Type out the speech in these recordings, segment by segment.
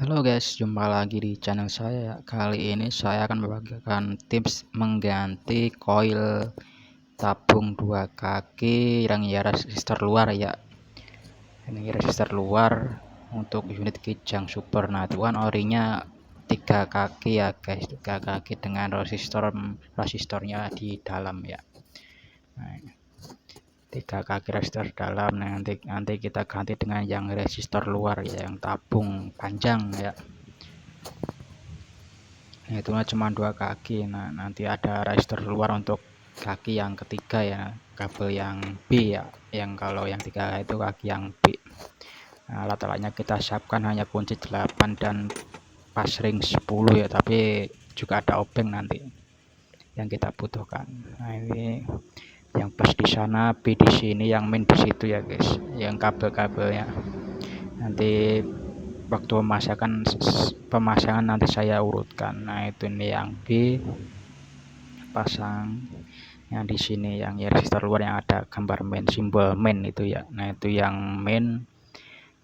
Halo guys, jumpa lagi di channel saya. Kali ini saya akan membagikan tips mengganti koil tabung 2 kaki yang resistor luar ya. Ini resistor luar untuk unit Kijang Super. Nah, itu kan orinya 3 kaki ya guys, 3 kaki dengan resistornya di dalam ya. Nah, 3 kaki resistor dalam. Nah, nanti kita ganti dengan yang resistor luar ya, yang tabung panjang ya. Nah, itu cuma 2 kaki. Nah, nanti ada resistor luar untuk kaki yang ketiga ya, kabel yang B ya, yang kalau yang 3 itu kaki yang B. Nah, alat-alatnya kita siapkan hanya kunci 8 dan pasring 10 ya, tapi juga ada obeng nanti yang kita butuhkan. Nah, ini yang plus di sana, B di sini, yang main di situ ya guys, yang kabel-kabelnya. Nanti waktu pemasangan nanti saya urutkan. Nah, itu ini yang B pasang, yang di sini yang resistor luar yang ada gambar main, simbol main itu ya. Nah, itu yang main,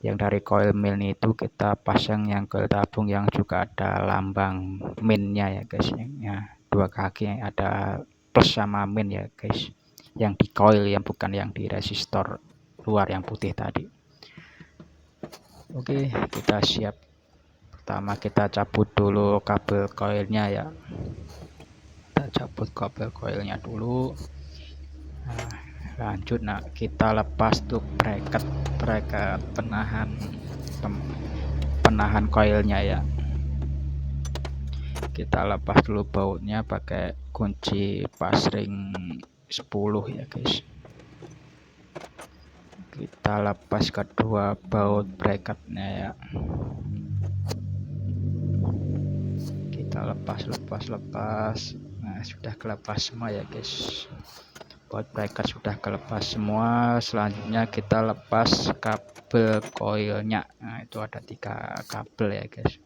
yang dari coil main itu kita pasang yang ke tabung yang juga ada lambang mainnya ya guys ya. 2 kaki ada plus sama main ya guys, yang di coil, yang bukan yang di resistor luar yang putih tadi. Oke, kita siap. Pertama kita cabut dulu kabel coilnya ya, kita cabut kabel coilnya dulu. Nah, lanjut, kita lepas tuh bracket penahan coilnya ya. Kita lepas dulu bautnya pakai kunci pasring 10 ya guys. Kita lepas kedua baut bracketnya ya. Kita lepas. Nah, sudah kelepas semua ya guys. Baut bracket sudah kelepas semua. Selanjutnya kita lepas kabel coilnya. Nah, itu ada 3 kabel ya guys.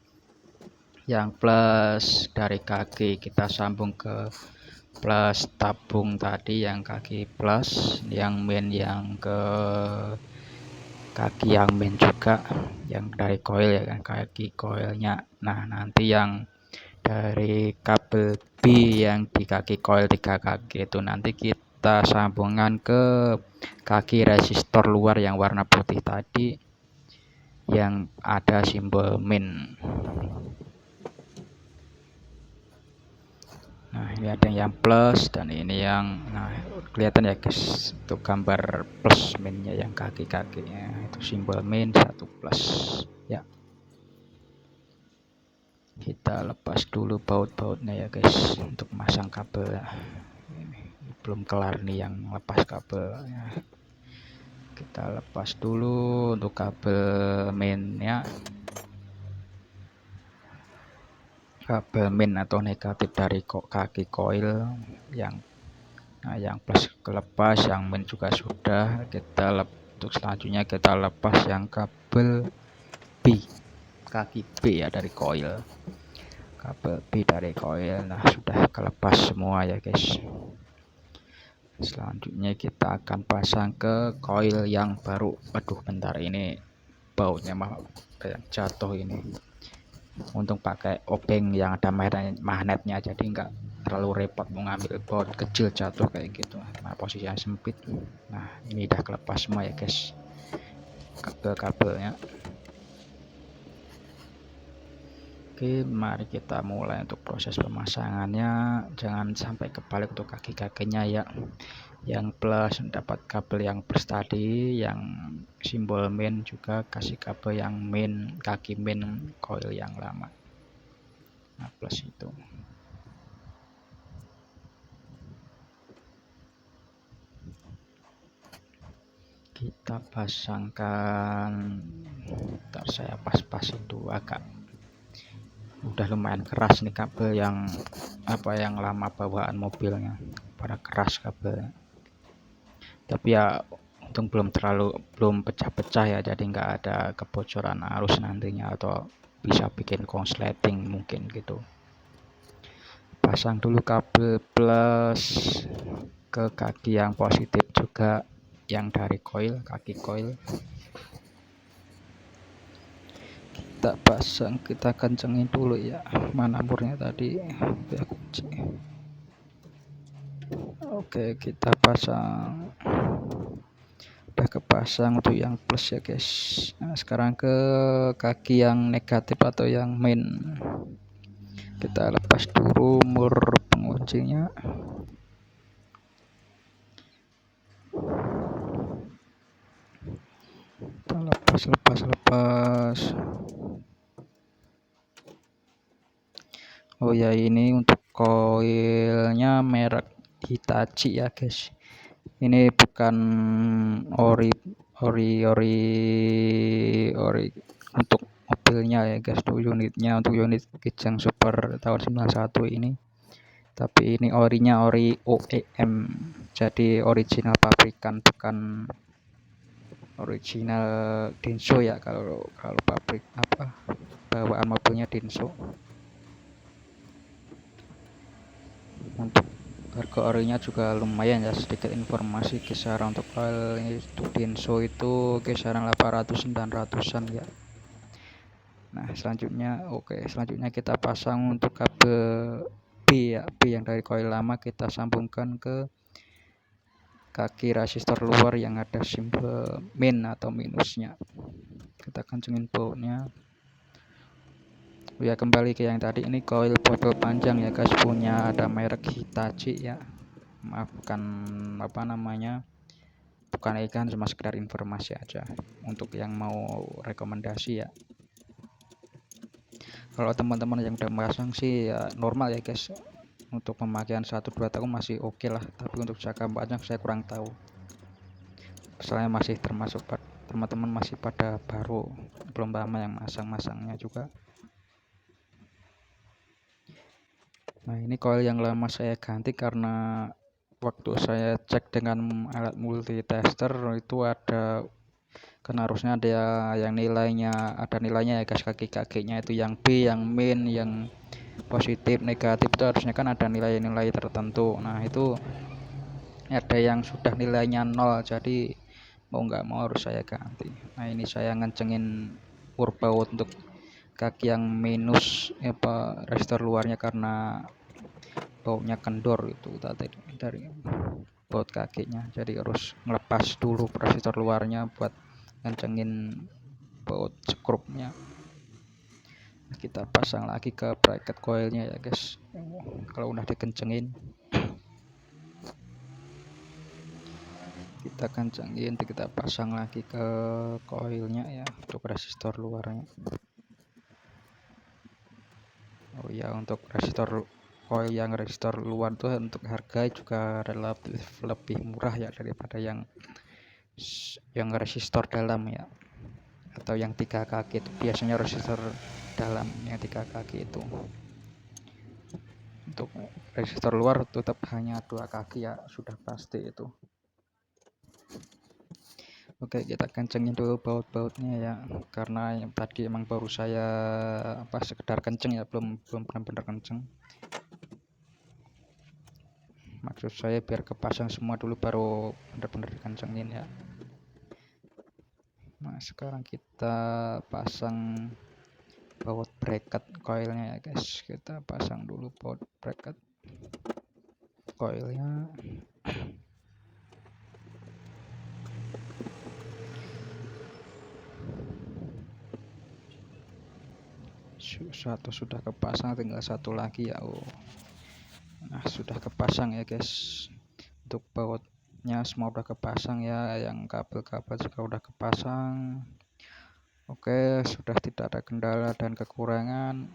Yang plus dari kaki kita sambung ke plus tabung tadi, yang kaki plus, yang main yang ke kaki yang main juga, yang dari coil ya kan, kaki coilnya. Nah, nanti yang dari kabel B yang di kaki coil 3 kaki itu nanti kita sambungkan ke kaki resistor luar yang warna putih tadi, yang ada simbol main. Nah, ini ada yang plus dan ini yang, nah kelihatan ya guys, itu gambar plus mainnya, yang kaki-kakinya itu simbol main 1 plus ya. Kita lepas dulu baut-bautnya ya guys untuk masang kabel. Ini belum kelar nih yang lepas kabel ya. Kita lepas dulu untuk kabel mainnya, kabel main atau negatif dari kaki coil yang, nah yang plus kelepas, yang main juga sudah. Untuk selanjutnya kita lepas yang kabel B, kaki B ya dari coil, kabel B dari coil. Nah, sudah kelepas semua ya guys. Selanjutnya kita akan pasang ke coil yang baru. Aduh, bentar, ini bautnya jatuh ini. Untung pakai obeng yang ada magnetnya, jadi enggak terlalu repot mau ngambil baut kecil jatuh kayak gitu. Nah, posisinya sempit. Nah, ini udah kelepas semua ya guys, kabel-kabelnya. Oke, mari kita mulai untuk proses pemasangannya. Jangan sampai kebalik untuk kaki-kakinya ya. Yang plus dapat kabel yang plus tadi, yang simbol main juga kasih kabel yang main, kaki main coil yang lama. Nah, plus itu. Kita pasangkan. Ntar saya pas-pasin dulu, agak udah lumayan keras nih kabel yang yang lama bawaan mobilnya, pada keras kabelnya. Tapi ya untung belum pecah-pecah ya, jadi nggak ada kebocoran arus nantinya atau bisa bikin konsleting mungkin gitu. Pasang dulu kabel plus ke kaki yang positif juga, yang dari coil, kaki coil. kita pasang, kita kencengin dulu ya. Mana murnya tadi ya, kunci. Oke, kita pasang, udah kepasang untuk yang plus ya guys. Nah, sekarang ke kaki yang negatif atau yang main, kita lepas dulu mur penguncinya. Kita lepas. Oh ya, ini untuk koilnya merek Hitachi ya guys. Ini bukan ori untuk mobilnya ya guys, untuk unitnya, untuk unit Kijang Super tahun 91 ini. Tapi ini orinya ori OEM, jadi original pabrikan, bukan original Denso ya. Kalau pabrik bawaan mobilnya Denso. Untuk harga orinya juga lumayan ya, sedikit informasi kisaran untuk oil itu Denso itu kisaran 800-900an ya. Nah selanjutnya kita pasang untuk kabel B ya, B yang dari koil lama kita sambungkan ke kaki resistor luar yang ada simbol min atau minusnya. Kita kencengin bautnya. Ya, kembali ke yang tadi, ini koil bobel panjang ya guys, punya ada merek Hitachi ya. Maaf, bukan ikan, cuma sekedar informasi aja untuk yang mau rekomendasi ya. Kalau teman-teman yang udah pasang sih ya normal ya guys, untuk pemakaian 1-2 tahun masih oke lah, tapi untuk jangka panjang saya kurang tahu, soalnya masih termasuk teman-teman masih pada baru, belum lama yang masangnya juga. Nah, ini koil yang lama saya ganti karena waktu saya cek dengan alat multitester itu kan harusnya ada yang ada nilainya ya guys, kaki-kakinya itu yang B, yang min, yang positif, negatif itu harusnya kan ada nilai-nilai tertentu. Nah, itu ada yang sudah nilainya 0, jadi mau nggak mau harus saya ganti. Nah, ini saya ngencengin baut untuk kaki yang minus resistor luarnya karena bautnya kendor itu tadi dari baut kakinya, jadi harus ngelepas dulu resistor luarnya buat ngencengin baut skrupnya. Kita pasang lagi ke bracket coilnya ya guys. Kalau udah dikencengin kita kencengin, kita pasang lagi ke coilnya ya, untuk resistor luarnya. Oh ya, untuk resistor coil yang resistor luar tuh untuk harga juga relatif lebih murah ya daripada yang resistor dalam ya, atau yang 3 kaki itu. Biasanya resistor dalam yang 3 kaki itu. Untuk resistor luar tetap hanya 2 kaki ya, sudah pasti itu. Oke, kita kencengin dulu baut-bautnya ya, karena yang tadi emang baru saya sekedar kenceng ya, belum benar-benar kenceng. Maksud saya biar kepasang semua dulu baru benar-benar dikencengin ya. Nah, sekarang kita pasang baut bracket coilnya ya guys. Kita pasang dulu baut bracket coilnya. Satu sudah kepasang, tinggal satu lagi ya. Nah, sudah kepasang ya guys. Untuk bautnya semua udah kepasang ya, yang kabel-kabel juga udah kepasang. Oke, sudah tidak ada kendala dan kekurangan.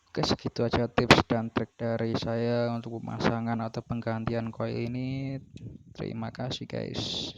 Oke, segitu aja tips dan trik dari saya untuk pemasangan atau penggantian coil ini. Terima kasih guys.